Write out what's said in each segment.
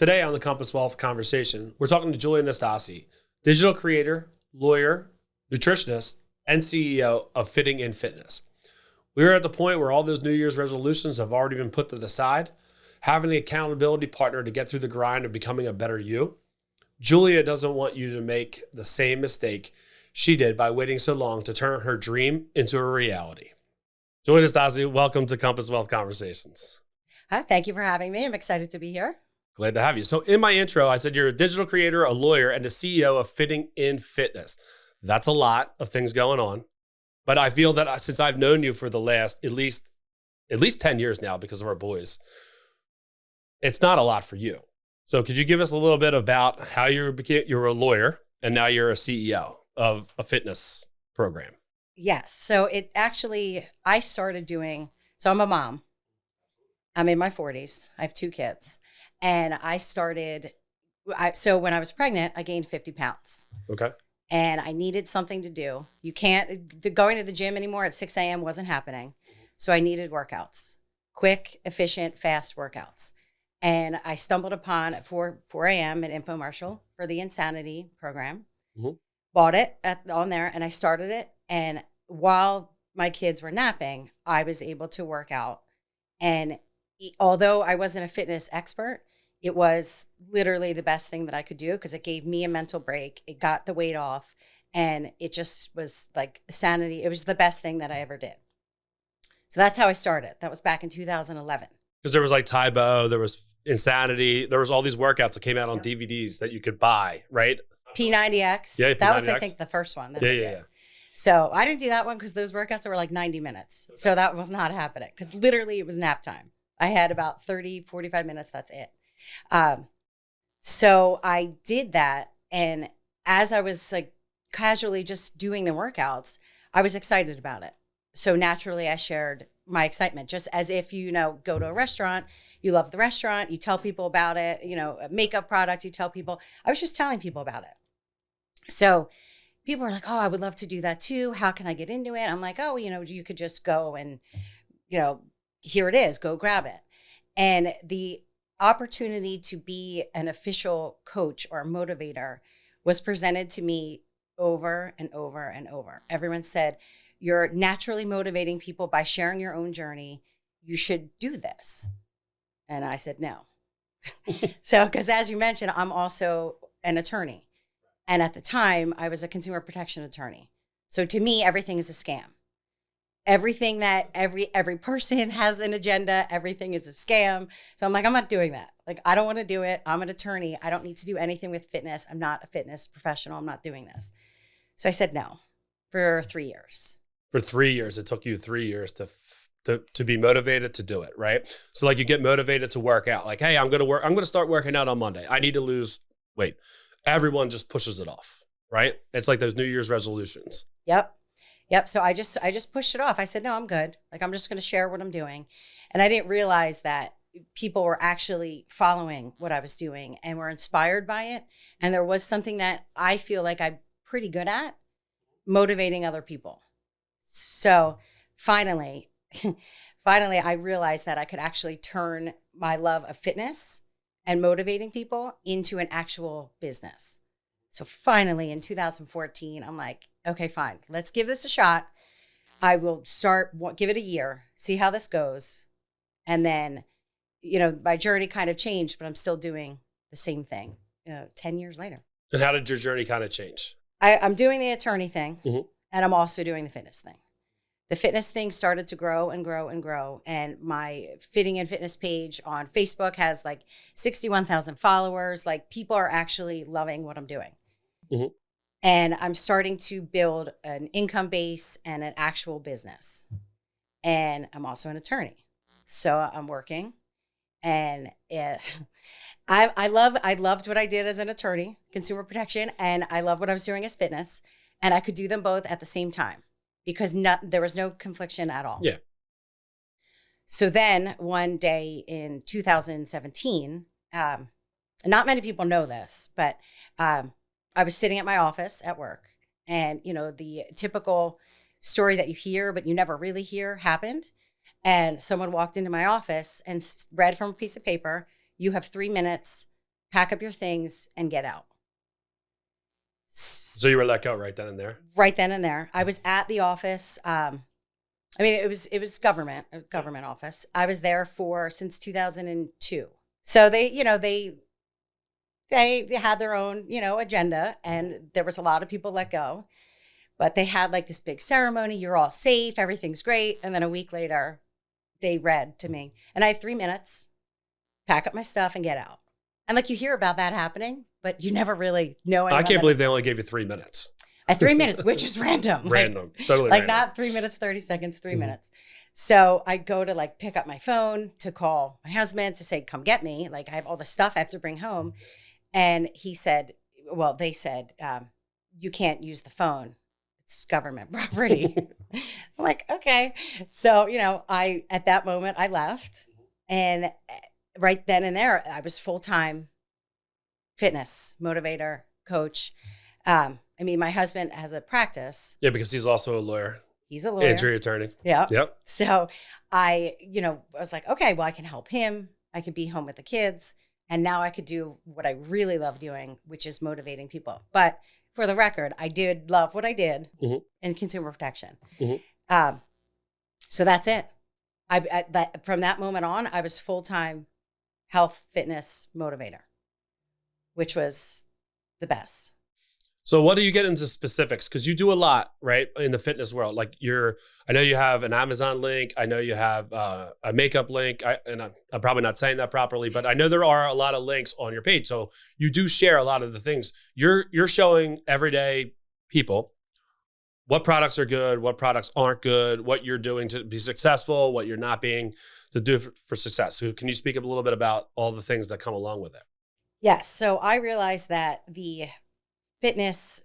Today on the Compass Wealth Conversation, we're talking to Julia Nastasi, digital creator, lawyer, nutritionist, and CEO of Fitting in Fitness. We're at the point where all those New Year's resolutions have already been put to the side, having an accountability partner to get through the grind of becoming a better you. Julia doesn't want you to make the same mistake she did by waiting so long to turn her dream into a reality. Julia Nastasi, welcome to Compass Wealth Conversations. Hi, thank you for having me. I'm excited to be here. Glad to have you. So in my intro, I said you're a digital creator, a lawyer, and the CEO of Fitting in Fitness. That's a lot of things going on. But I feel that since I've known you for the last at least 10 years now because of our boys, it's not a lot for you. So could you give us a little bit about how you're a lawyer and now you're a CEO of a fitness program? Yes. So I started so I'm a mom. I'm in my 40s. I have 2 kids. And so when I was pregnant, I gained 50 pounds. Okay. And I needed something to do. Going to the gym anymore at 6 a.m. wasn't happening. So I needed workouts, quick, efficient, fast workouts. And I stumbled upon at 4 a.m. an infomercial for the Insanity program, bought it on there, and I started it. And while my kids were napping, I was able to work out. And although I wasn't a fitness expert, it was literally the best thing that I could do because it gave me a mental break. It got the weight off, and it just was like sanity. It was the best thing that I ever did. So that's how I started. That was back in 2011. Because there was like Tybo, there was Insanity, there was all these workouts that came out on DVDs that you could buy, right? P90X. Yeah, that was, P90X. I think, the first one. Yeah. So I didn't do that one because those workouts were like 90 minutes. Okay. So that was not happening because literally it was nap time. I had about 30, 45 minutes. That's it. So I did that. And as I was like casually just doing the workouts, I was excited about it. So naturally I shared my excitement, just as if, go to a restaurant, you love the restaurant, you tell people about it, a makeup product, you tell people. I was just telling people about it. So people were like, oh, I would love to do that too. How can I get into it? I'm like, oh, you could just go and, here it is, go grab it. And the opportunity to be an official coach or motivator was presented to me over and over and over. Everyone said, you're naturally motivating people by sharing your own journey. You should do this. And I said, no. So, because as you mentioned, I'm also an attorney. And at the time, I was a consumer protection attorney. So to me, everything is a scam. Everything that every person has an agenda, everything is a scam. So I'm like, I'm not doing that. Like, I don't want to do it. I'm an attorney. I don't need to do anything with fitness. I'm not a fitness professional. I'm not doing this. So I said no for 3 years. For 3 years, it took you 3 years to be motivated to do it, right? So like you get motivated to work out. Like, hey, I'm going to start working out on Monday. I need to lose weight. Everyone just pushes it off, right? It's like those New Year's resolutions. Yep. So I just pushed it off. I said, no, I'm good. Like, I'm just going to share what I'm doing. And I didn't realize that people were actually following what I was doing and were inspired by it. And there was something that I feel like I'm pretty good at, motivating other people. So finally, I realized that I could actually turn my love of fitness and motivating people into an actual business. So finally in 2014, I'm like, okay, fine, let's give this a shot. I will give it a year, see how this goes. And then, my journey kind of changed, but I'm still doing the same thing 10 years later. And how did your journey kind of change? I'm doing the attorney thing, and I'm also doing the fitness thing. The fitness thing started to grow and grow and grow. And my Fitting in Fitness page on Facebook has like 61,000 followers. Like, people are actually loving what I'm doing. And I'm starting to build an income base and an actual business. And I'm also an attorney. So I'm working, and I loved what I did as an attorney, consumer protection, and I love what I was doing as fitness. And I could do them both at the same time because there was no confliction at all. Yeah. So then one day in 2017, not many people know this, but I was sitting at my office at work, and the typical story that you hear but you never really hear happened. And someone walked into my office and read from a piece of paper, you have 3 minutes pack up your things and get out. So you were let go right then and there? Right then and there. I was at the office. I mean, it was government office. I was there since 2002. So they had their own, agenda, and there was a lot of people let go, but they had like this big ceremony. You're all safe. Everything's great. And then a week later, they read to me, and I had 3 minutes, pack up my stuff and get out. And like, you hear about that happening, but you never really know. I can't believe they only gave you 3 minutes. At 3 minutes, which is random. Random. Totally like random. Not 3 minutes, 30 seconds, 3 minutes. So I go to like pick up my phone to call my husband to say, come get me. Like, I have all the stuff I have to bring home. And they said, you can't use the phone. It's government property. I'm like, okay. So, at that moment I left, and right then and there, I was full-time fitness motivator, coach. My husband has a practice. Yeah, because he's also a lawyer. He's a lawyer. Injury attorney. Yeah. Yep. So I was like, okay, well, I can help him. I could be home with the kids. And now I could do what I really love doing, which is motivating people. But for the record, I did love what I did in consumer protection. So that's it. From that moment on, I was full-time health, fitness motivator, which was the best. So what do you get into specifics? Because you do a lot, right, in the fitness world. Like I know you have an Amazon link. I know you have a makeup link. I'm probably not saying that properly, but I know there are a lot of links on your page. So you do share a lot of the things. You're showing everyday people what products are good, what products aren't good, what you're doing to be successful, what you're not being to do for success. So can you speak up a little bit about all the things that come along with it? Yes. So I realized that the fitness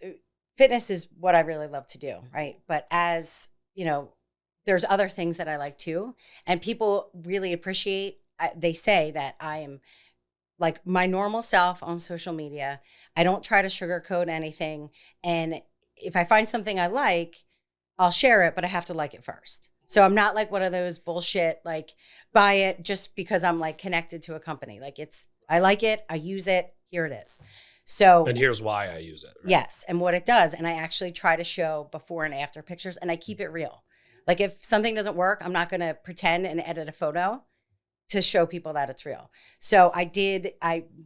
is what I really love to do, right? But as there's other things that I like too, and people really appreciate. They say that I am like my normal self on social media. I don't try to sugarcoat anything, and if I find something I like, I'll share it, but I have to like it first. So I'm not like one of those bullshit, like buy it just because I'm like connected to a company. Like I like it, I use it, here it is. So, and here's why I use it. Right? Yes. And what it does. And I actually try to show before and after pictures, and I keep it real. Like if something doesn't work, I'm not going to pretend and edit a photo to show people that it's real. So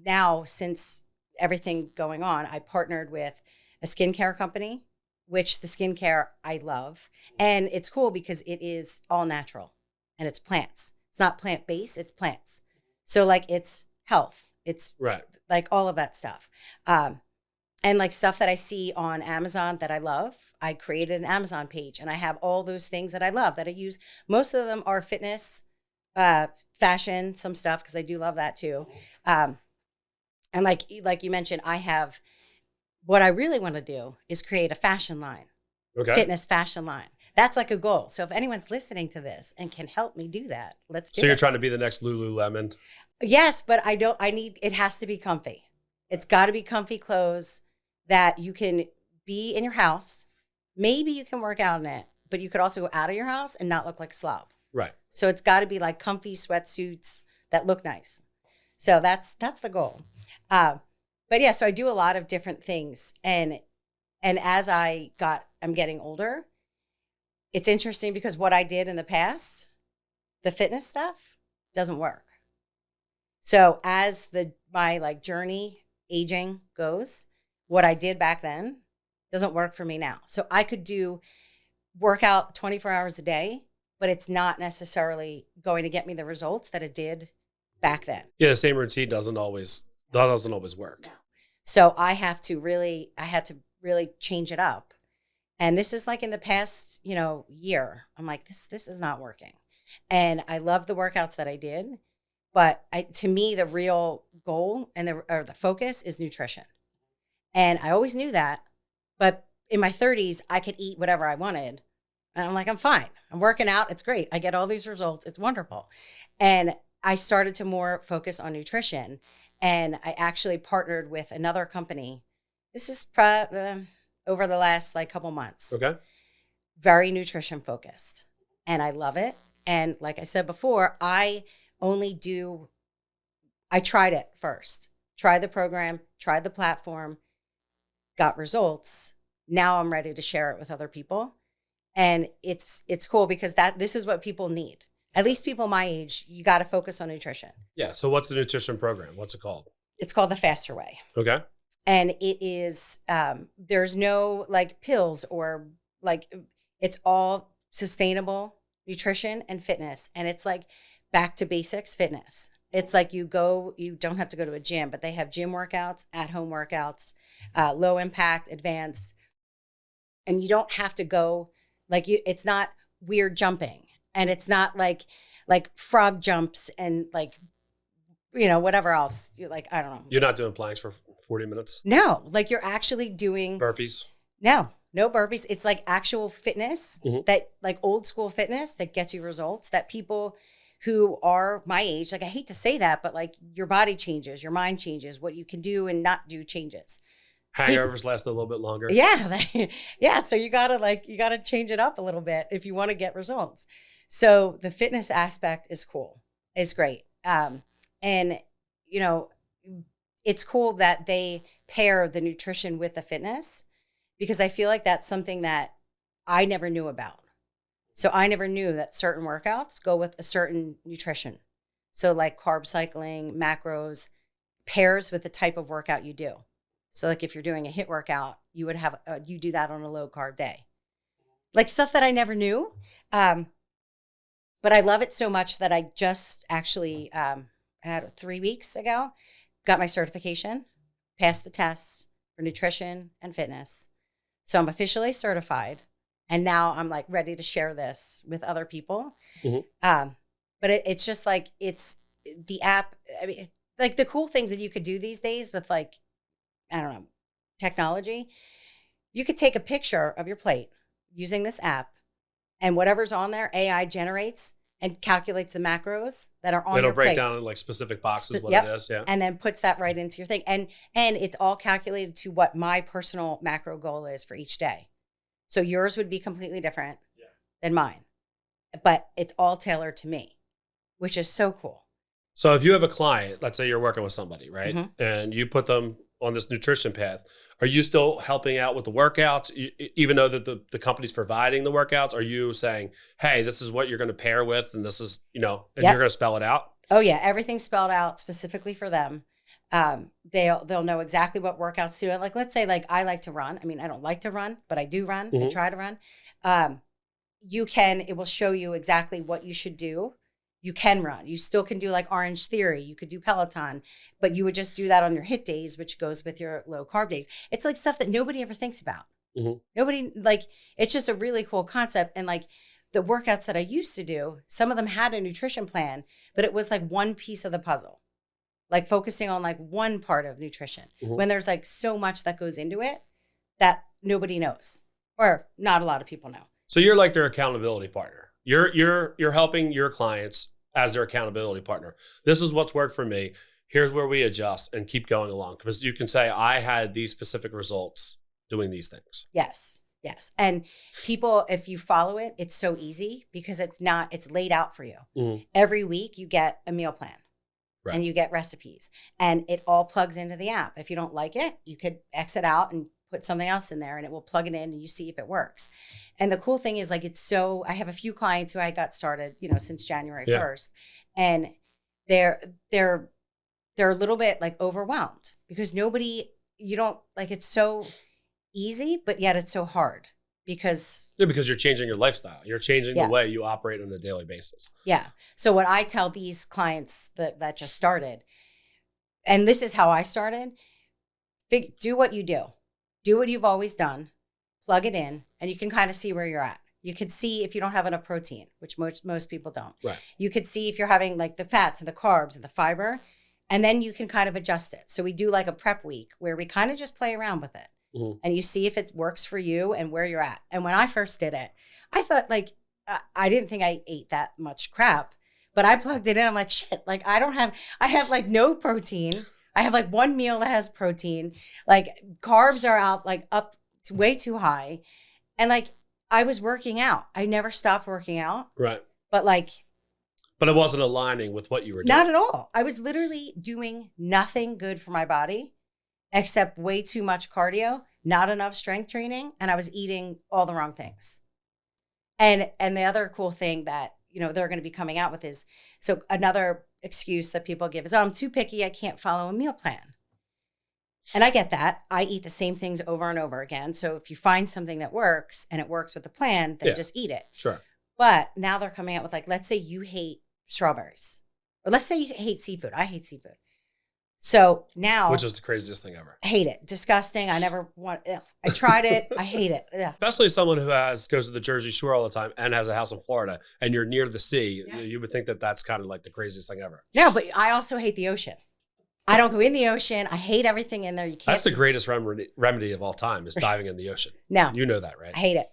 now, since everything going on, I partnered with a skincare company, which the skincare I love. And it's cool because it is all natural and it's plants. It's not plant-based, it's plants. So like it's health. It's right. Like all of that stuff. And like stuff that I see on Amazon that I love, I created an Amazon page, and I have all those things that I love that I use. Most of them are fitness, fashion, some stuff, because I do love that too. And like you mentioned, what I really want to do is create a fashion line, fitness fashion line. That's like a goal. So if anyone's listening to this and can help me do that, let's do it. So you're trying to be the next Lululemon? Yes, but it has to be comfy. It's got to be comfy clothes that you can be in your house. Maybe you can work out in it, but you could also go out of your house and not look like a slob. Right. So it's got to be like comfy sweatsuits that look nice. So that's the goal. But yeah, so I do a lot of different things. And as I'm getting older, it's interesting because what I did in the past, the fitness stuff, doesn't work. So as my like journey aging goes, what I did back then doesn't work for me now. So I could do workout 24 hours a day, but it's not necessarily going to get me the results that it did back then. Yeah, the same routine doesn't always work. No. So I had to really change it up. And this is like in the past, year, I'm like, this is not working. And I love the workouts that I did. But to me, the real goal and the focus is nutrition. And I always knew that. But in my 30s, I could eat whatever I wanted. And I'm like, I'm fine. I'm working out. It's great. I get all these results. It's wonderful. And I started to more focus on nutrition. And I actually partnered with another company. This is over the last couple months. Okay. Very nutrition focused. And I love it. And like I said before, I tried it first tried the program, tried the platform, got results. Now I'm ready to share it with other people. And it's cool because this is what people need. At least people my age, you got to focus on nutrition. Yeah. So what's the nutrition program? What's it called? It's called The Faster Way. Okay. And it is, there's no like pills or like, it's all sustainable nutrition and fitness. And it's like back to basics fitness. It's like you don't have to go to a gym, but they have gym workouts, at-home workouts, low impact, advanced. And you don't have to go it's not weird jumping, and it's not like frog jumps and like, whatever else. You're like, I don't know. You're not doing planks for 40 minutes? No, like you're actually doing Burpees? No burpees. It's like actual fitness that like old school fitness that gets you results that people who are my age, like I hate to say that, but like your body changes, your mind changes, what you can do and not do changes. Hangovers last a little bit longer. Yeah. Yeah. So you gotta change it up a little bit if you want to get results. So the fitness aspect is cool. It's great. And it's cool that they pair the nutrition with the fitness, because I feel like that's something that I never knew about. So I never knew that certain workouts go with a certain nutrition. So like carb cycling, macros, pairs with the type of workout you do. So like if you're doing a HIIT workout, you would have, you do that on a low carb day. Like stuff that I never knew. But I love it so much that I just actually had 3 weeks ago, got my certification, passed the tests for nutrition and fitness. So I'm officially certified. And now I'm like ready to share this with other people. But it's just like, it's the app. I mean, like the cool things that you could do these days with like, I don't know, technology, you could take a picture of your plate using this app, and whatever's on there, AI generates and calculates the macros that are on your plate. It'll break down in like specific boxes what it is, yeah. And then puts that right into your thing. And it's all calculated to what my personal macro goal is for each day. So yours would be completely different than mine, but it's all tailored to me, which is so cool. So if you have a client, let's say you're working with somebody, right? And you put them on this nutrition path, are you still helping out with the workouts, even though that the company's providing the workouts? Are you saying, hey, this is what you're going to pair with, and this is, and you're going to spell it out? Oh yeah. Everything's spelled out specifically for them. They'll know exactly what workouts to do. Like, let's say like I like to run. I mean, I don't like to run, but I do run. I try to run. It will show you exactly what you should do. You can run. You still can do like Orange Theory. You could do Peloton, but you would just do that on your HIIT days, which goes with your low carb days. It's like stuff that nobody ever thinks about. Nobody, like, it's just a really cool concept. And like the workouts that I used to do, some of them had a nutrition plan, but it was like one piece of the puzzle, like focusing on like one part of nutrition when there's like so much that goes into it that nobody knows, or not a lot of people know. So you're like their accountability partner. You're helping your clients as their accountability partner. This is what's worked for me. Here's where we adjust and keep going along. Because you can say, I had these specific results doing these things. Yes. And people, if you follow it, it's so easy because it's laid out for you. Every week you get a meal plan and you get recipes, and it all plugs into the app. If you don't like it, you could exit out and put something else in there, and it will plug it in and you see if it works. And the cool thing is like, I have a few clients who I got started, since January 1st, and they're a little bit like overwhelmed because it's so easy, but yet it's so hard because you're changing your lifestyle. You're changing the way you operate on a daily basis. Yeah. So what I tell these clients that just started, and this is how I started, do what you do. Do what you've always done, plug it in, and you can kind of see where you're at. You could see if you don't have enough protein, which most people don't. Right. You could see if you're having like the fats and the carbs and the fiber, and then you can kind of adjust it. So we do like a prep week where we kind of just play around with it. And you see if it works for you and where you're at. And when I first did it, I thought like, I didn't think I ate that much crap, but I plugged it in. I'm like, shit, like I have like no protein. I have like one meal that has protein, like carbs are out, like up to way too high. And like, I was working out. I never stopped working out. Right. But like, But it wasn't aligning with what you were doing. Not at all. I was literally doing nothing good for my body except way too much cardio, not enough strength training, and I was eating all the wrong things. And the other cool thing that, they're going to be coming out with is, so another excuse that people give is, oh, I'm too picky, I can't follow a meal plan. And I get that. I eat the same things over and over again. So if you find something that works and it works with the plan, then just eat it. Sure. But now they're coming out with, like, let's say you hate strawberries, or let's say you hate seafood. I hate seafood. So now, which is the craziest thing ever. I hate it. Disgusting. I never want. I tried it. I hate it. Ugh. Especially someone who goes to the Jersey Shore all the time and has a house in Florida, and you're near the sea. Yeah. You would think that that's kind of like the craziest thing ever. No, but I also hate the ocean. I don't go in the ocean. I hate everything in there. You can't. That's the greatest remedy of all time is diving in the ocean. No, you know that, right? I hate it.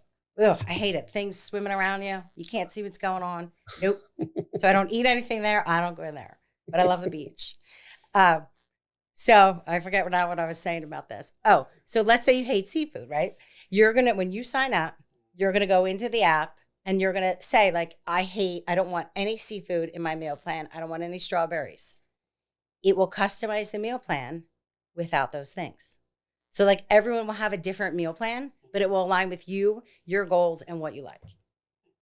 Ugh, I hate it. Things swimming around you. You can't see what's going on. Nope. So I don't eat anything there. I don't go in there. But I love the beach. So I forget what I was saying about this. Oh, so let's say you hate seafood, right? When you sign up, you're going to go into the app and you're going to say, like, I don't want any seafood in my meal plan. I don't want any strawberries. It will customize the meal plan without those things. So, like, everyone will have a different meal plan, but it will align with you, your goals, and what you like.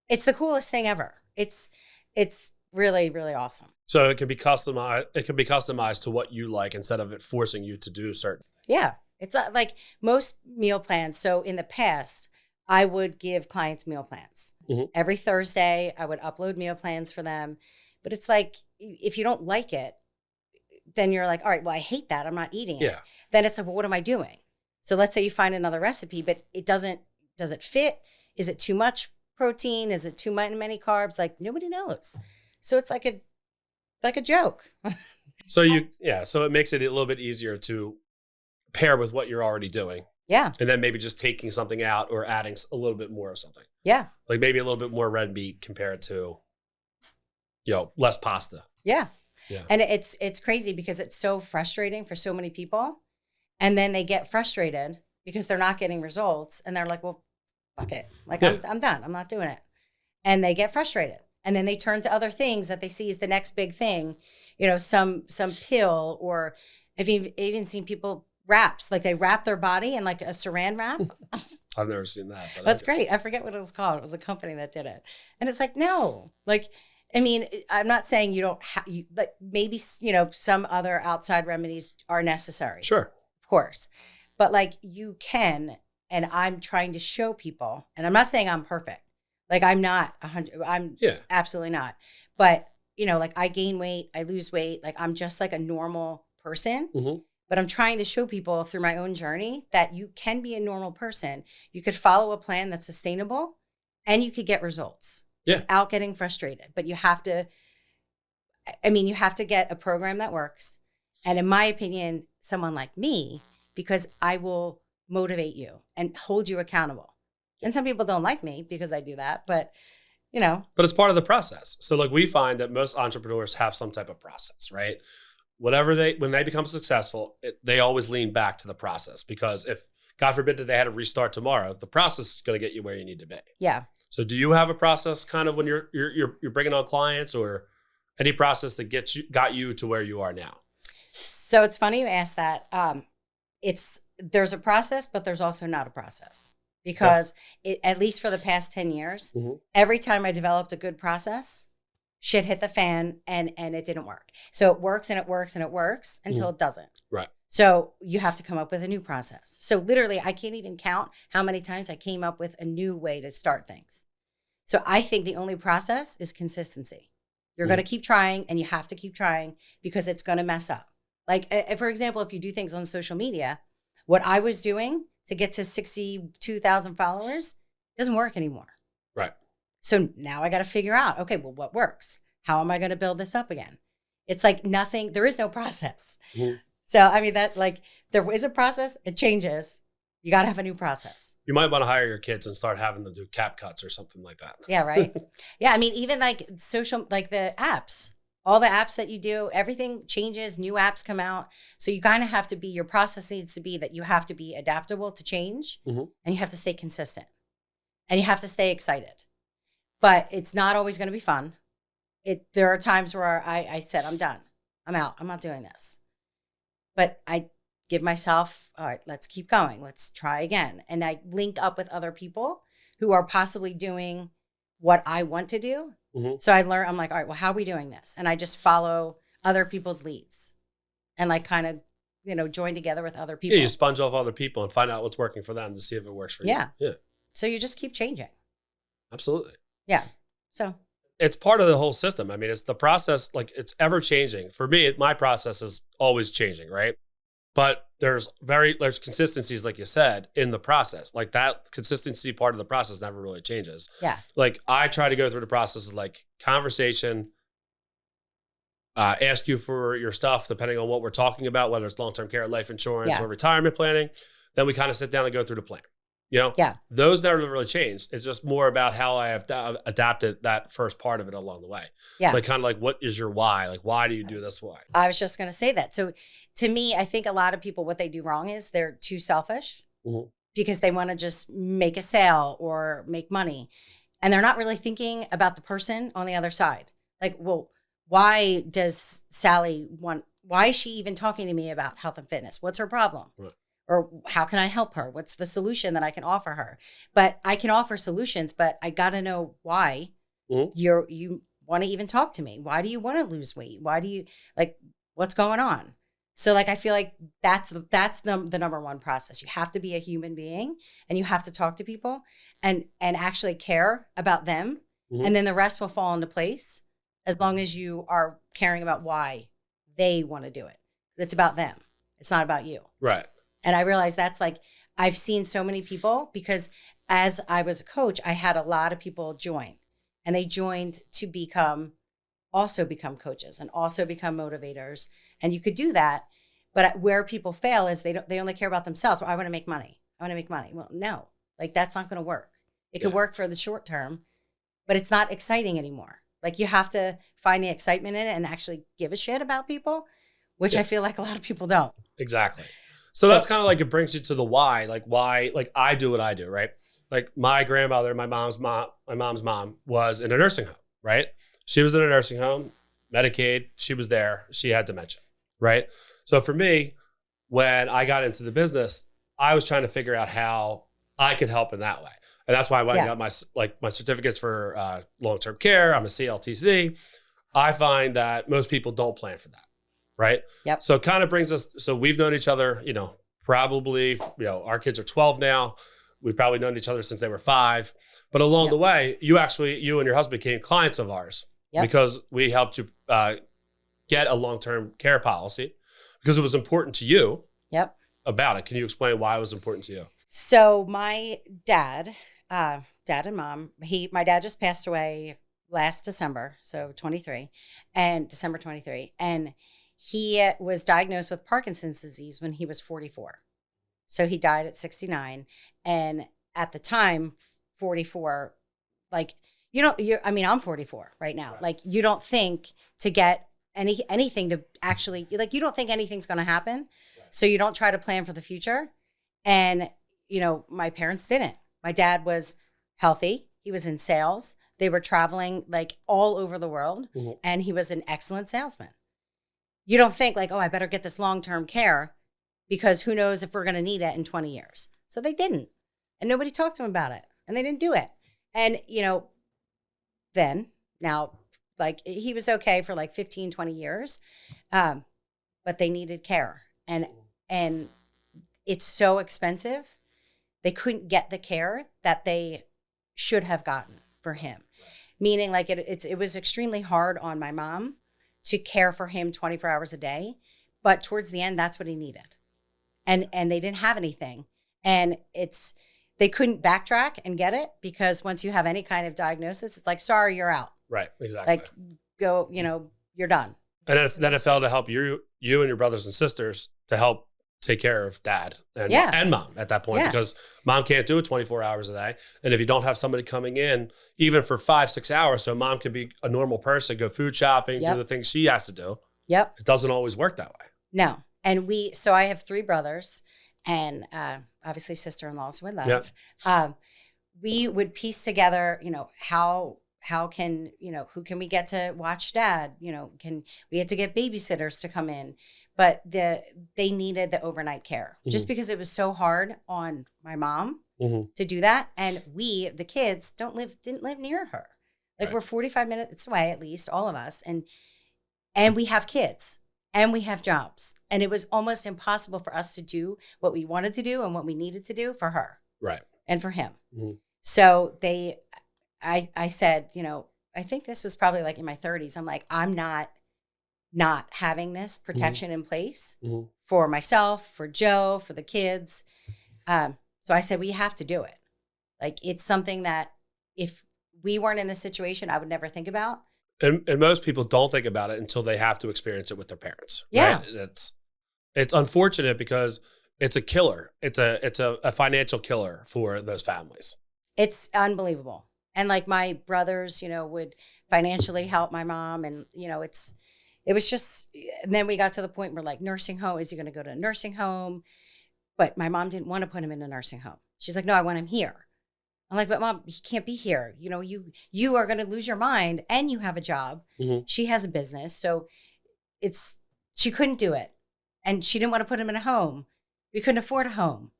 It's the coolest thing ever. It's really, really awesome. So it can be customized. It can be customized to what you like instead of it forcing you to do certain. Yeah, it's like most meal plans. So in the past, I would give clients meal plans. Mm-hmm. Every Thursday, I would upload meal plans for them. But it's like, if you don't like it, then you're like, all right, well, I hate that. I'm not eating it. Yeah. Then it's like, well, what am I doing? So let's say you find another recipe, but does it fit? Is it too much protein? Is it too many carbs? Like, nobody knows. So it's like a joke. So so it makes it a little bit easier to pair with what you're already doing. Yeah. And then maybe just taking something out or adding a little bit more of something. Yeah. Like maybe a little bit more red meat compared to, less pasta. Yeah. Yeah. And it's crazy because it's so frustrating for so many people. And then they get frustrated because they're not getting results. And they're like, well, fuck it. Like, yeah. I'm done. I'm not doing it. And they get frustrated. And then they turn to other things that they see as the next big thing, some pill, or I've even seen people wraps, like they wrap their body in like a saran wrap. I've never seen that. But that's great. I forget what it was called. It was a company that did it. And it's like, no, like, I mean, I'm not saying you don't have, like maybe, some other outside remedies are necessary. Sure. Of course. But like you can, and I'm trying to show people, and I'm not saying I'm perfect. Like I'm not 100, I'm absolutely not. But, like I gain weight, I lose weight. Like I'm just like a normal person. Mm-hmm. But I'm trying to show people through my own journey that you can be a normal person. You could follow a plan that's sustainable and you could get results without getting frustrated. But you have to get a program that works. And in my opinion, someone like me, because I will motivate you and hold you accountable. And some people don't like me because I do that, but But it's part of the process. So like we find that most entrepreneurs have some type of process, right? When they become successful, they always lean back to the process, because if, God forbid, that they had to restart tomorrow, the process is going to get you where you need to be. Yeah. So do you have a process kind of when you're bringing on clients, or any process that got you to where you are now? So it's funny you asked that. There's a process, but there's also not a process. Because at least for the past 10 years, mm-hmm. every time I developed a good process, shit hit the fan and it didn't work. So it works and it works and it works until it doesn't. Right. So you have to come up with a new process. So literally, I can't even count how many times I came up with a new way to start things. So I think the only process is consistency. You're going to keep trying, and you have to keep trying because it's going to mess up. Like, for example, if you do things on social media, what I was doing to get to 62,000 followers doesn't work anymore. Right. So now I got to figure out, okay, well, what works? How am I going to build this up again? It's like nothing, there is no process. Mm-hmm. So, I mean, there is a process, it changes. You got to have a new process. You might want to hire your kids and start having them do cap cuts or something like that. Yeah, right. Yeah, I mean, even like like the apps. All the apps that you do, everything changes, new apps come out. So you kind of have to your process needs to be that you have to be adaptable to change, mm-hmm. and you have to stay consistent, and you have to stay excited. But it's not always going to be fun. there are times where I said, I'm done. I'm out. I'm not doing this. But I give myself, all right, let's keep going. Let's try again. And I link up with other people who are possibly doing what I want to do. Mm-hmm. So I'm like, all right, well, how are we doing this? And I just follow other people's leads and like kind of, join together with other people. Yeah, you sponge off other people and find out what's working for them to see if it works for you. Yeah. So you just keep changing. Absolutely. Yeah. So it's part of the whole system. I mean, it's the process, like it's ever changing. For me, my process is always changing, right? But there's consistencies, like you said, in the process. Like that consistency part of the process never really changes. Yeah. Like I try to go through the process of like conversation, ask you for your stuff, depending on what we're talking about, whether it's long-term care, life insurance, or retirement planning. Then we kind of sit down and go through the plan. Yeah. Those never really changed. It's just more about how I have adapted that first part of it along the way. Yeah. Like kind of like, what is your why? Like, why do you do this? Why? I was just going to say that. So to me, I think a lot of people, what they do wrong is they're too selfish because they want to just make a sale or make money. And they're not really thinking about the person on the other side. Like, well, why does Sally why is she even talking to me about health and fitness? What's her problem? Right. Or how can I help her? What's the solution that I can offer her? But I can offer solutions, but I got to know why you want to even talk to me. Why do you want to lose weight? Why do you what's going on? So like, I feel like that's the number one process. You have to be a human being and you have to talk to people and actually care about them. And then the rest will fall into place as long as you are caring about why they want to do it. It's about them. It's not about you. Right. And I realized that's like, I've seen so many people because as I was a coach, I had a lot of people join and they joined to become coaches and also become motivators. And you could do that. But where people fail is they only care about themselves. Well, I want to make money. Well, no, like that's not going to work. It could work for the short term, but it's not exciting anymore. Like you have to find the excitement in it and actually give a shit about people, which I feel like a lot of people don't. Exactly. So that's kind of like, it brings you to the why, like I do what I do, right? Like my grandmother, my mom's mom was in a nursing home, right? She was in a nursing home, Medicaid, she was there, she had dementia, right? So for me, when I got into the business, I was trying to figure out how I could help in that way. And that's why I went and got my certificates for long-term care. I'm a CLTC. I find that most people don't plan for that. Right. Yep. So it kind of brings us, so we've known each other, probably, our kids are 12 now. We've probably known each other since they were 5, but along the way, you and your husband became clients of ours because we helped you get a long-term care policy because it was important to you about it. Can you explain why it was important to you? So my dad and mom, my dad just passed away last December. So December 23. And he was diagnosed with Parkinson's disease when he was 44. So he died at 69. And at the time, 44, I'm 44 right now. Right. Like you don't think to get anything to actually, you don't think anything's going to happen. Right. So you don't try to plan for the future. And, my parents didn't. My dad was healthy. He was in sales. They were traveling all over the world. And he was an excellent salesman. You don't think I better get this long-term care because who knows if we're going to need it in 20 years. So they didn't. And nobody talked to him about it. And they didn't do it. And, he was okay for 15, 20 years. But they needed care. And it's so expensive. They couldn't get the care that they should have gotten for him. Meaning it was extremely hard on my mom to care for him 24 hours a day. But towards the end, that's what he needed. And they didn't have anything. And they couldn't backtrack and get it because once you have any kind of diagnosis, it's sorry, you're out. Right, exactly. Go, you're done. And then it fell to help you and your brothers and sisters to help take care of dad and mom at that point because mom can't do it 24 hours a day. And if you don't have somebody coming in even for 5-6 hours, so mom can be a normal person, go food shopping, do the things she has to do. Yep. It doesn't always work that way. No. And so I have 3 brothers and obviously sister-in-laws with love. Yep. We would piece together, how how can, who can we get to watch dad? We had to get babysitters to come in, but they needed the overnight care just because it was so hard on my mom to do that. And we, the kids, didn't live near her. Like we're 45 minutes away, at least all of us. And we have kids and we have jobs. And it was almost impossible for us to do what we wanted to do and what we needed to do for her. Right. And for him. So I said, I think this was probably like in my 30s. I'm like, I'm not having this protection in place for myself, for Joe, for the kids. So I said, we have to do it. Like, it's something that if we weren't in this situation, I would never think about. And most people don't think about it until they have to experience it with their parents. Yeah. Right? It's unfortunate because it's a killer. It's a financial killer for those families. It's unbelievable. And like my brothers, would financially help my mom. And, it was just, and then we got to the point where like nursing home, is he going to go to a nursing home? But my mom didn't want to put him in a nursing home. She's like, no, I want him here. I'm like, but Mom, he can't be here. You are going to lose your mind and you have a job. She has a business. So she couldn't do it. And she didn't want to put him in a home. We couldn't afford a home.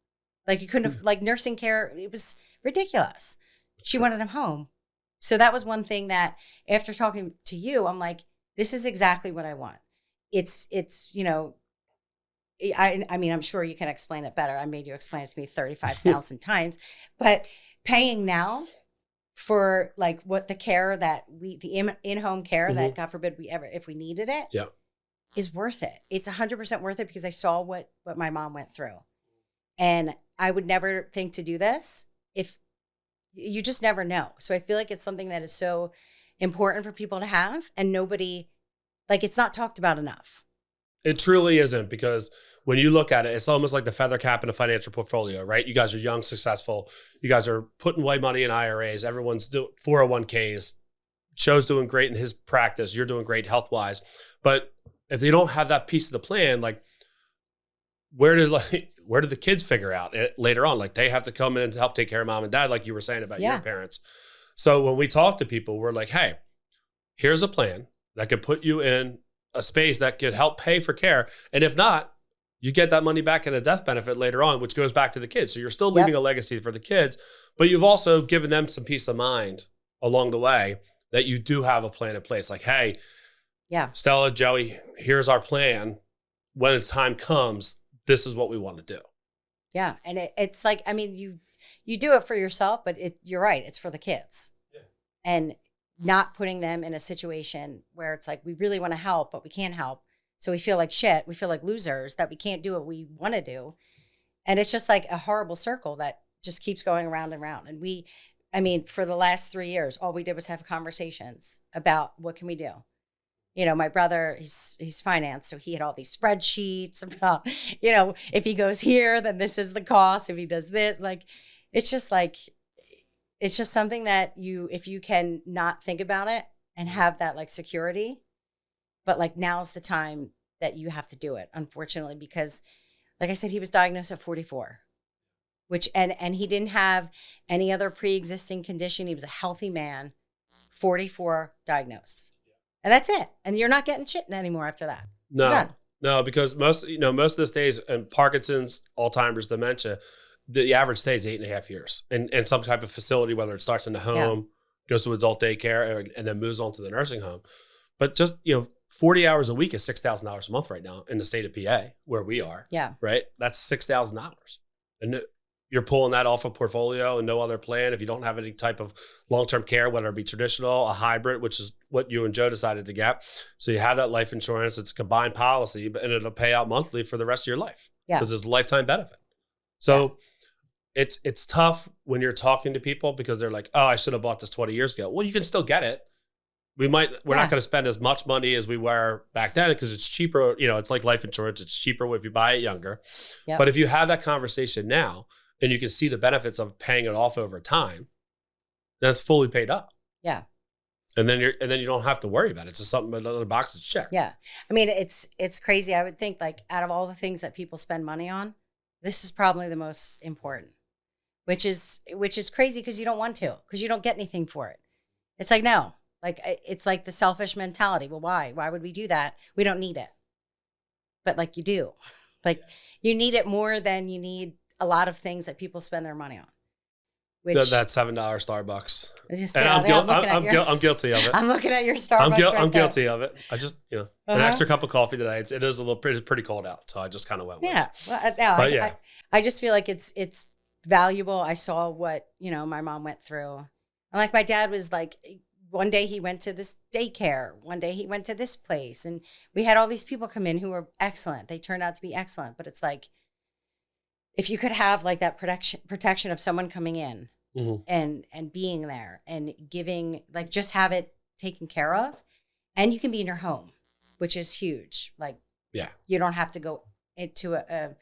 Like you couldn't like nursing care. It was ridiculous. She wanted him home. So that was one thing that after talking to you, I'm like, this is exactly what I want. It's I mean, I'm sure you can explain it better. I made you explain it to me 35,000 times, but paying now for like what the care that the in-home care that God forbid if we needed it, is worth it. It's 100% worth it because I saw what my mom went through. And I would never think to do this if you just never know. So I feel like it's something that is so important for people to have, and nobody, like, it's not talked about enough. It truly isn't, because when you look at it, it's almost like the feather cap in a financial portfolio, right? You guys are young, successful. You guys are putting away money in IRAs. Everyone's doing 401ks. Joe's doing great in his practice. You're doing great health-wise. But if they don't have that piece of the plan, like, where did the kids figure out it later on? Like, they have to come in to help take care of mom and dad, like you were saying about your parents. So when we talk to people, we're like, hey, here's a plan that could put you in a space that could help pay for care. And if not, you get that money back in a death benefit later on, which goes back to the kids. So you're still leaving a legacy for the kids, but you've also given them some peace of mind along the way that you do have a plan in place. Like, hey, Stella, Joey, here's our plan. When its time comes, this is what we want to do. Yeah. And it's like, I mean, you do it for yourself, but you're right. It's for the kids. Yeah. And not putting them in a situation where it's like, we really want to help, but we can't help. So we feel like shit. We feel like losers that we can't do what we want to do. And it's just like a horrible circle that just keeps going around and around. And for the last 3 years, all we did was have conversations about what can we do? My brother, he's finance. So he had all these spreadsheets about, if he goes here, then this is the cost. If he does this, it's just something that if you can not think about it and have that like security, but like now's the time that you have to do it, unfortunately, because like I said, he was diagnosed at 44, and he didn't have any other pre-existing condition. He was a healthy man, 44 diagnosed. And that's it. And you're not getting shit anymore after that. No, because most of this days, and Parkinson's, Alzheimer's, dementia, the average stay is 8.5 years in some type of facility, whether it starts in the home, goes to adult daycare, and then moves on to the nursing home. But just, 40 hours a week is $6,000 a month right now in the state of PA where we are. Yeah. Right. That's $6,000. And you're pulling that off a portfolio and no other plan. If you don't have any type of long-term care, whether it be traditional, a hybrid, which is what you and Joe decided to get. So you have that life insurance. It's a combined policy, and it'll pay out monthly for the rest of your life. Yeah. Because it's a lifetime benefit. So it's tough when you're talking to people because they're like, oh, I should have bought this 20 years ago. Well, you can still get it. We're not going to spend as much money as we were back then because it's cheaper. It's like life insurance. It's cheaper if you buy it younger. Yep. But if you have that conversation now and you can see the benefits of paying it off over time, that's fully paid up. Yeah. And then you don't have to worry about it. It's just something another box to check. Yeah. It's crazy. I would think like out of all the things that people spend money on, this is probably the most important, which is crazy because you don't want to, because you don't get anything for it. It's like, no, like it's like the selfish mentality. Well, why? Why would we do that? We don't need it. But like you do. Like you need it more than you need a lot of things that people spend their money on. Which That $7 Starbucks. just, And I'm guilty of it. I'm looking at your Starbucks. I'm guilty of it. I just, an Uh-huh. extra cup of coffee today. It is a little pretty cold out, so I just kind of went with it. Well, no, But I just feel like it's valuable. I saw what, my mom went through. And like my dad was like, one day he went to this daycare. One day he went to this place. And we had all these people come in who were excellent. They turned out to be excellent. But it's like, if you could have like that protection of someone coming in Mm-hmm. and being there and giving, like just have it taken care of. And you can be in your home, which is huge. Like, you don't have to go into a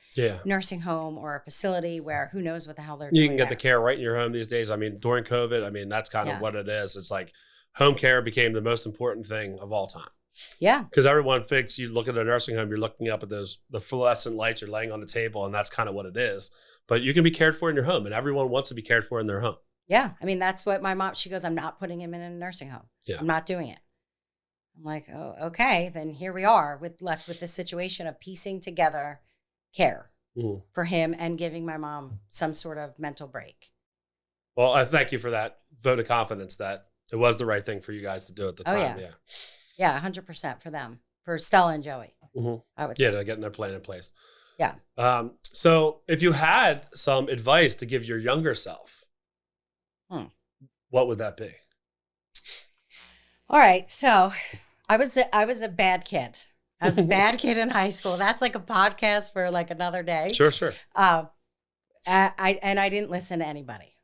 nursing home or a facility where who knows what the hell they're doing. You can get the care right in your home these days. I mean, during COVID, that's kind of what it is. It's like home care became the most important thing of all time. Yeah. Because everyone thinks you look at a nursing home, you're looking up at the fluorescent lights, you're laying on the table, and that's kind of what it is. But you can be cared for in your home, and everyone wants to be cared for in their home. Yeah. I mean, that's what my mom, she goes, I'm not putting him in a nursing home. Yeah. I'm not doing it. I'm like, oh, okay. Then here we are left with this situation of piecing together care for him and giving my mom some sort of mental break. Well, I thank you for that vote of confidence that it was the right thing for you guys to do at the time. Yeah, 100% for them, for Stella and Joey. Mm-hmm. I would say. They're getting their plan in place. Yeah. So if you had some advice to give your younger self, what would that be? All right. So I was a bad kid. I was a bad kid in high school. That's like a podcast for like another day. Sure. I didn't listen to anybody.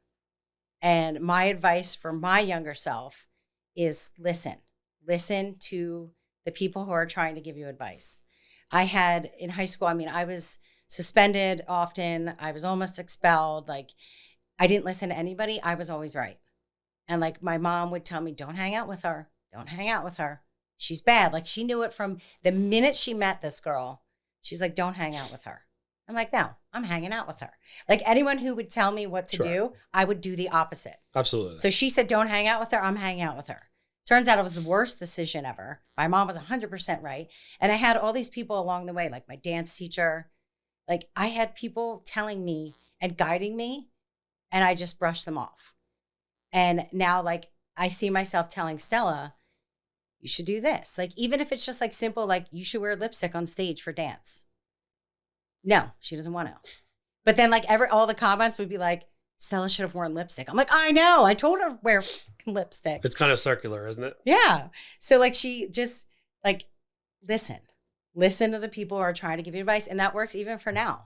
And my advice for my younger self is listen to the people who are trying to give you advice. I had in high school, I was suspended often. I was almost expelled. Like I didn't listen to anybody. I was always right. And like my mom would tell me, don't hang out with her. Don't hang out with her. She's bad. Like she knew it from the minute she met this girl. She's like, don't hang out with her. I'm like, no, I'm hanging out with her. Like anyone who would tell me what to do, I would do the opposite. Absolutely. So she said, don't hang out with her. I'm hanging out with her. Turns out it was the worst decision ever. My mom was 100% right. And I had all these people along the way, like my dance teacher. Like I had people telling me and guiding me, and I just brushed them off. And now like I see myself telling Stella, you should do this. Like even if it's just like simple, like you should wear lipstick on stage for dance. No, she doesn't want to. But then like all the comments would be like, Stella should have worn lipstick. I'm like, I know. I told her to wear lipstick. It's kind of circular, isn't it? Yeah. So like she just like, listen to the people who are trying to give you advice. And that works even for now.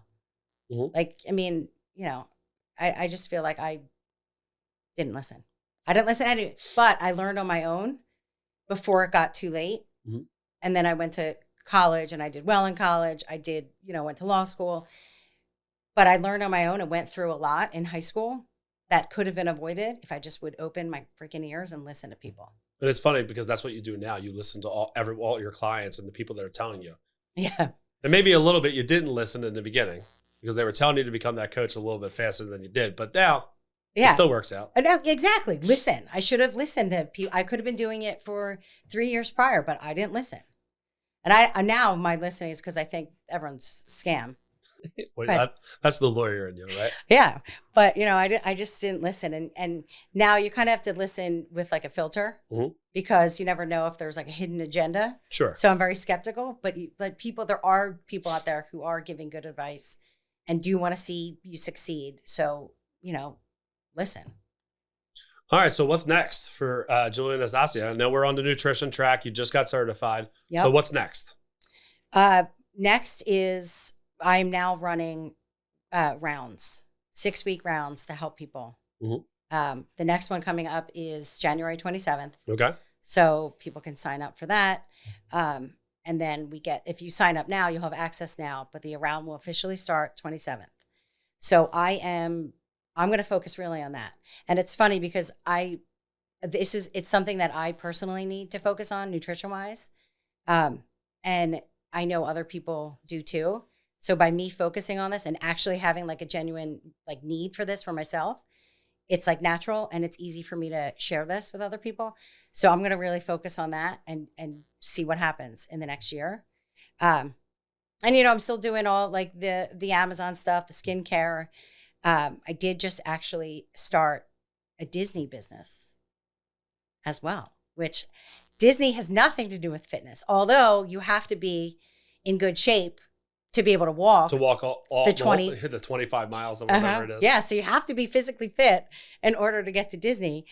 Mm-hmm. Like, I just feel like I didn't listen. I didn't listen to anyone, but I learned on my own before it got too late. Mm-hmm. And then I went to college and I did well in college. I did, went to law school. But I learned on my own and went through a lot in high school that could have been avoided if I just would open my freaking ears and listen to people. But it's funny because that's what you do now. You listen to all your clients and the people that are telling you. Yeah. And maybe a little bit you didn't listen in the beginning because they were telling you to become that coach a little bit faster than you did. But now it still works out. Exactly. Listen. I should have listened to people. I could have been doing it for 3 years prior, but I didn't listen. And now my listening is because I think everyone's scam. Well, that's the lawyer in you, right? Yeah. But, I just didn't listen. And now you kind of have to listen with like a filter because you never know if there's like a hidden agenda. Sure. So I'm very skeptical, but there are people out there who are giving good advice and do want to see you succeed. So, listen. All right. So what's next for Julia Nastasi? I know we're on the nutrition track. You just got certified. Yep. So what's next? Next is I'm now running rounds, 6-week rounds to help people. Mm-hmm. The next one coming up is January 27th. Okay. So people can sign up for that. And then if you sign up now, you'll have access now, but the round will officially start 27th. So I'm going to focus really on that. And it's funny because it's something that I personally need to focus on nutrition wise. And I know other people do too. So by me focusing on this and actually having like a genuine like need for this for myself, it's like natural and it's easy for me to share this with other people. So I'm going to really focus on that and see what happens in the next year. And, I'm still doing all like the Amazon stuff, the skincare. I did just actually start a Disney business as well, which Disney has nothing to do with fitness, although you have to be in good shape to be able to walk. To walk all the 25 miles or whatever it is. Yeah, so you have to be physically fit in order to get to Disney.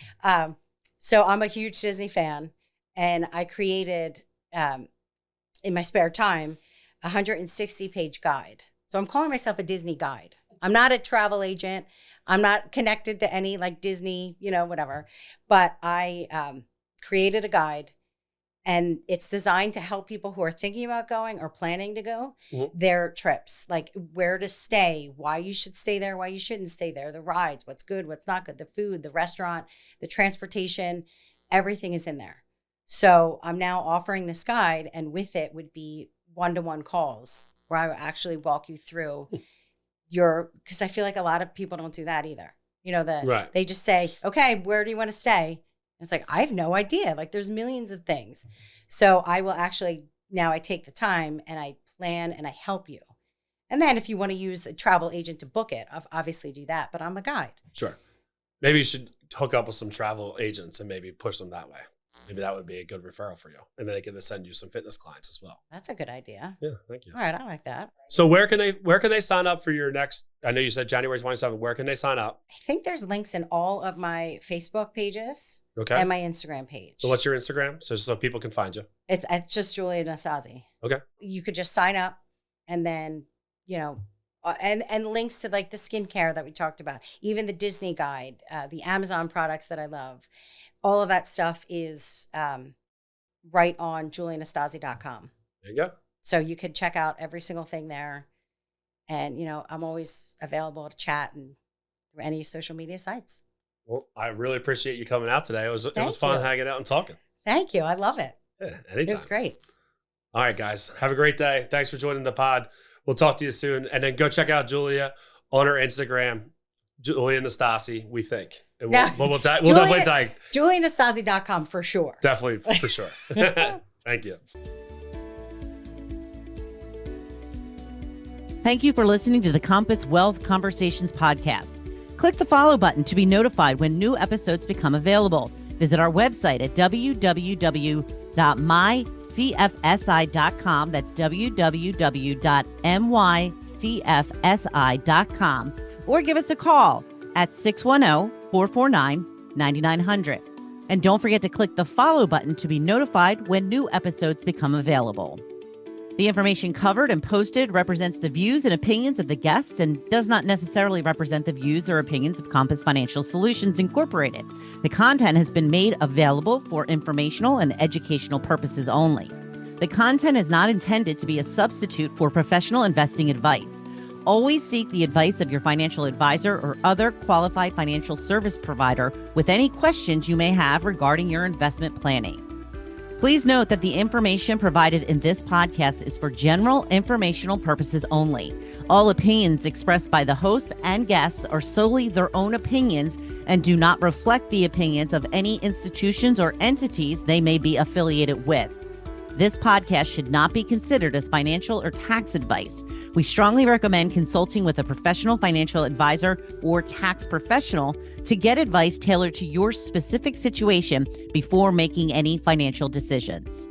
So I'm a huge Disney fan, and I created, in my spare time, a 160-page guide. So I'm calling myself a Disney guide. I'm not a travel agent. I'm not connected to any like Disney, whatever. But I created a guide, and it's designed to help people who are thinking about going or planning to go their trips, like where to stay, why you should stay there, why you shouldn't stay there, the rides, what's good, what's not good, the food, the restaurant, the transportation, everything is in there. So I'm now offering this guide, and with it would be one-to-one calls where I will actually walk you through because I feel like a lot of people don't do that either. Right. They just say, okay, where do you want to stay? It's like, I have no idea. Like there's millions of things. So I will actually, now I take the time and I plan and I help you. And then if you want to use a travel agent to book it, I'll obviously do that, but I'm a guide. Sure. Maybe you should hook up with some travel agents and maybe push them that way. Maybe that would be a good referral for you. And then they can send you some fitness clients as well. That's a good idea. Yeah, thank you. All right, I like that. So where can they sign up for your next, I know you said January 27th. Where can they sign up? I think there's links in all of my Facebook pages. Okay. And my Instagram page. So what's your Instagram? So people can find you. It's just Julia Nastasi. Okay. You could just sign up, and then, and links to like the skincare that we talked about, even the Disney guide, the Amazon products that I love. All of that stuff is right on julianastasi.com. There you go. So you could check out every single thing there. And, I'm always available to chat and through any social media sites. Well, I really appreciate you coming out today. It was Thank fun you. hanging out and talking. Thank you. I love it. Yeah, anytime. It was great. All right, guys. Have a great day. Thanks for joining the pod. We'll talk to you soon. And then go check out Julia on her Instagram, Julia Nastasi, we think. And we'll definitely tag. JuliaNastasi.com for sure. Definitely, for sure. Thank you. Thank you for listening to the Compass Wealth Conversations podcast. Click the follow button to be notified when new episodes become available. Visit our website at www.mycfsi.com. That's www.mycfsi.com. Or give us a call at 610-449-9900. And don't forget to click the follow button to be notified when new episodes become available. The information covered and posted represents the views and opinions of the guests and does not necessarily represent the views or opinions of Compass Financial Solutions Incorporated. The content has been made available for informational and educational purposes only. The content is not intended to be a substitute for professional investing advice. Always seek the advice of your financial advisor or other qualified financial service provider with any questions you may have regarding your investment planning. Please note that the information provided in this podcast is for general informational purposes only. All opinions expressed by the hosts and guests are solely their own opinions and do not reflect the opinions of any institutions or entities they may be affiliated with. This podcast should not be considered as financial or tax advice. We strongly recommend consulting with a professional financial advisor or tax professional to get advice tailored to your specific situation before making any financial decisions.